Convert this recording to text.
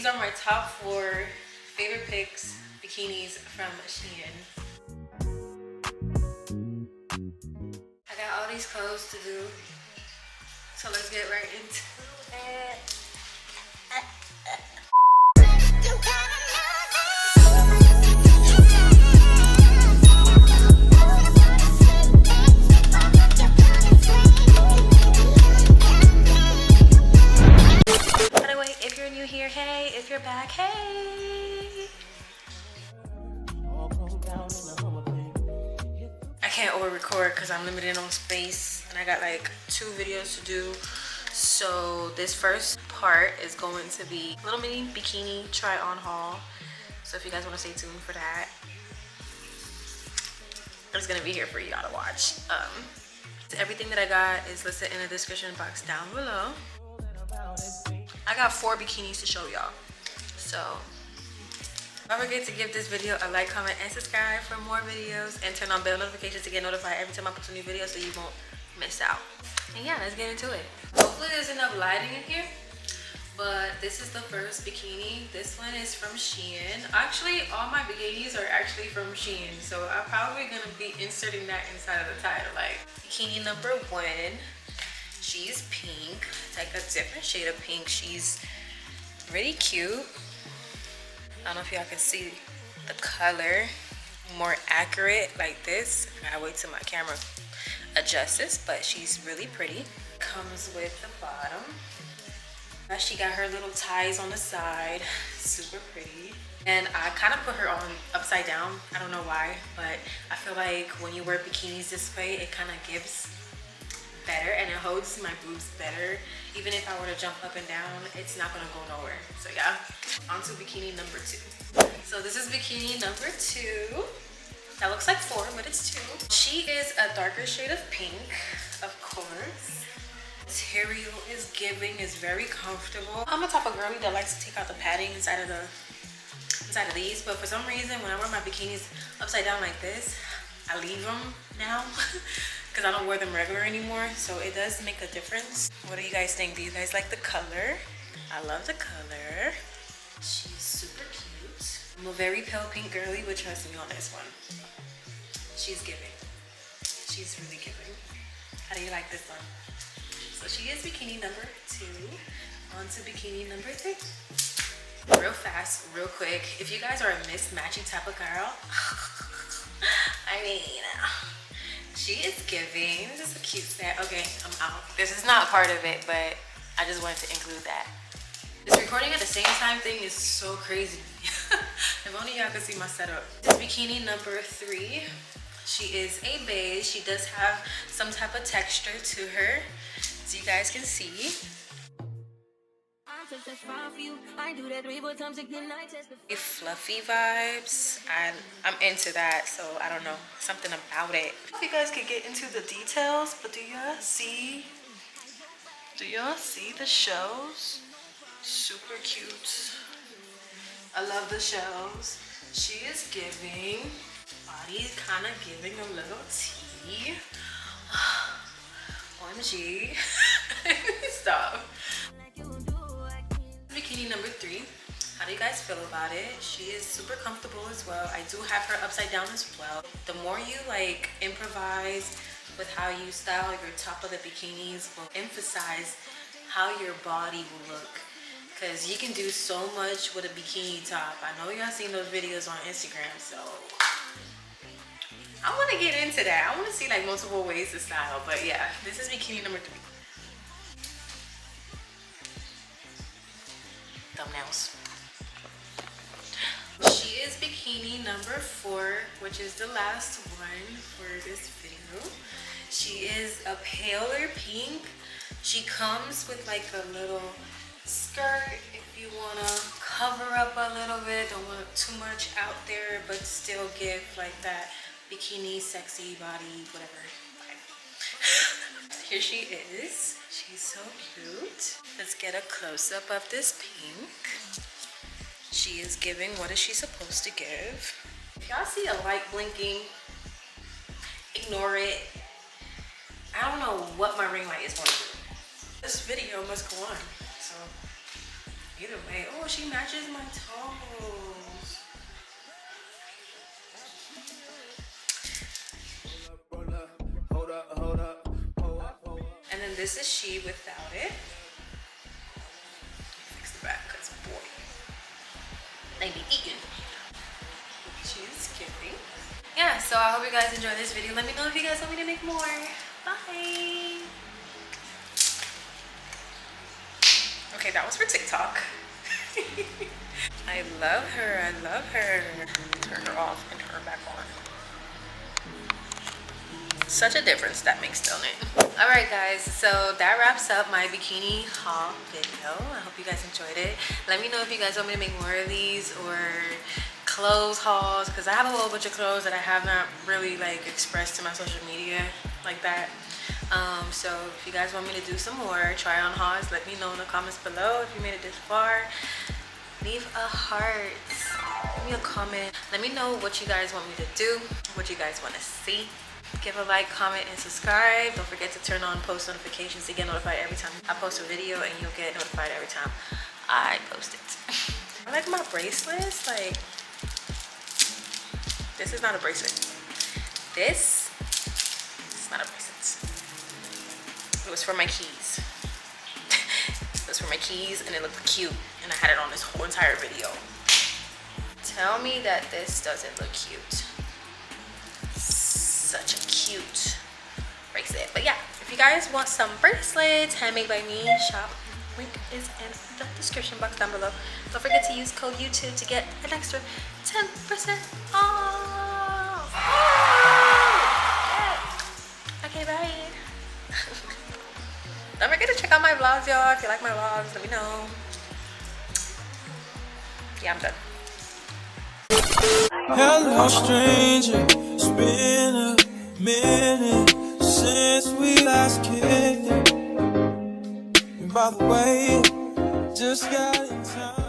these are my top 4 favorite picks bikinis from Shein. I got all these clothes to do, so let's get right into it. By the way, if you're new here, hey. If you're back, hey. I can't over record because I'm limited on space and I got like 2 videos to do. So this first part is going to be a little mini bikini try on haul. So if you guys want to stay tuned for that, it's gonna be here for y'all to watch. Everything that I got is listed in the description box down below. I got 4 bikinis to show y'all. So don't forget to give this video a like, comment, and subscribe for more videos, and turn on bell notifications to get notified every time I post a new video so you won't miss out. And yeah, let's get into it. Hopefully there's enough lighting in here, but this is the first bikini. This one is from Shein. Actually, all my bikinis are actually from Shein, so I'm probably gonna be inserting that inside of the title. Like, bikini number 1. She's pink. It's like a different shade of pink. She's really cute. I don't know if y'all can see the color more accurate like this. I gotta wait till my camera adjusts this, but she's really pretty. Comes with the bottom. She got her little ties on the side. Super pretty. And I kind of put her on upside down. I don't know why, but I feel like when you wear bikinis this way, it kind of gives better and it holds my boobs better. Even if I were to jump up and down, it's not gonna go nowhere. So yeah, on to bikini number 2. So this is bikini number 2. That looks like 4, but it's 2. She is a darker shade of pink, of course. Material is giving, is very comfortable. I'm a type of girlie that likes to take out the padding inside of these, but for some reason when I wear my bikinis upside down like this, I leave them now. Because I don't wear them regular anymore, so it does make a difference. What do you guys think? Do you guys like the color? I love the color. She's super cute. I'm a very pale pink girly, but trust me on this one. She's giving. She's really giving. How do you like this one? So she is bikini number 2. On to bikini number 3. Real fast, real quick. If you guys are a mismatching type of girl, I mean, she is giving. This is a cute set. Okay, I'm out. This is not part of it, but I just wanted to include that. This recording at the same time thing is so crazy. If only y'all could see my setup. This bikini number 3. She is a beige. She does have some type of texture to her, so you guys can see. Fluffy vibes. I'm into that, so I don't know, something about it. I don't know if you guys could get into the details, but do y'all see the shells? Super cute. I love the shells. She is giving. Body's kind of giving a little tea. OMG. Stop. Bikini number 3. How do you guys feel about it? She is super comfortable as well. I do have her upside down as well. The more you like improvise with how you style your top of the bikinis will emphasize how your body will look. Because you can do so much with a bikini top. I know y'all seen those videos on Instagram, so I want to get into that. I want to see like multiple ways to style. But yeah, this is bikini number 3. Thumbnails. She is bikini number 4, which is the last one for this video. She is a paler pink. She comes with like a little skirt if you want to cover up a little bit, don't want too much out there, but still give like that bikini sexy body whatever vibe. Here she is. She's so cute. Let's get a close-up of this pink. She is giving, what is she supposed to give? If y'all see a light blinking, ignore it. I don't know what my ring light is going to do. This video must go on, so Either way. Oh, she matches my toes. And then this is she without it. Fix the back because boy, they be eating. She's skipping. Yeah, so I hope you guys enjoyed this video. Let me know if you guys want me to make more. Bye. Okay, that was for TikTok. I love her. I love her. Turn her off and turn her back on. Such a difference that makes, don't it? Alright guys, so that wraps up my bikini haul video. I hope you guys enjoyed it. Let me know if you guys want me to make more of these or clothes hauls, because I have a whole bunch of clothes that I have not really like expressed to my social media like that. So if you guys want me to do some more try on hauls, let me know in the comments below. If you made it this far, leave a heart, leave me a comment, let me know what you guys want me to do, what you guys want to see. Give a like, comment, and subscribe. Don't forget to turn on post notifications to get notified every time I post a video, and you'll get notified every time I post it. I like my bracelets. Like, this is not a bracelet. This is not a bracelet. It was for my keys. It was for my keys, and it looked cute, and I had it on this whole entire video. Tell me that this doesn't look cute. Such a cute bracelet. But yeah, if you guys want some bracelets handmade by me, shop link is in the description box down below. Don't forget to use code YouTube to get an extra 10% off. Yeah. Okay, bye. Don't forget to check out my vlogs, y'all. If you like my vlogs, let me know. Yeah, I'm done. Hello, stranger. It's been a minute since we last kicked it. And by the way, just got in time.